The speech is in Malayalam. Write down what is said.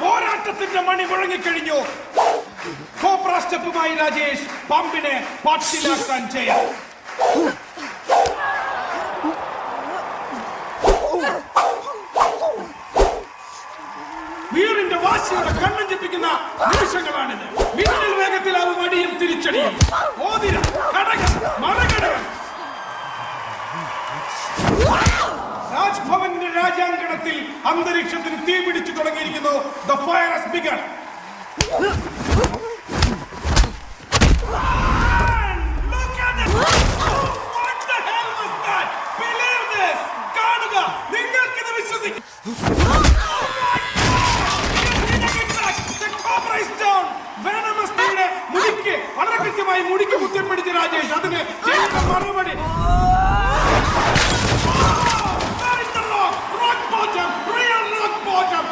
പോരാട്ടത്തിന്റെ മണി മുഴങ്ങിക്കഴിഞ്ഞു. കോബ്ര സ്റ്റെപ്പുമായി രാജേഷ് പമ്പിനെ പാട്ടിലാക്കാൻ ചെയ്യാം. വീറിന്റെ വാശിയുടെ കണ്ണഞ്ചിപ്പിക്കുന്ന നിമിഷങ്ങളാണിത്. മിന്നൽ വേഗത്തിലാവും അടിയും തിരിച്ചടിയും. ഓതിര കടകൻ മറകടകൻ. രാജ്ഭവന്റെ രാജാങ്കണത്തിൽ അന്തരീക്ഷത്തിന് തീ പിടിച്ചു തുടങ്ങിയിരിക്കുന്നു. The fire has begun. Look at it. What the hell was that? Believe this. കാണുക, നിങ്ങൾക്കിത് വിശ്വസിക്കാം. വളരെ കൃത്യമായി മുടിക്ക് മുത്തം പിടിച്ച രാജേഷ് അതിന് മറുപടി rock bottom, real rock bottom.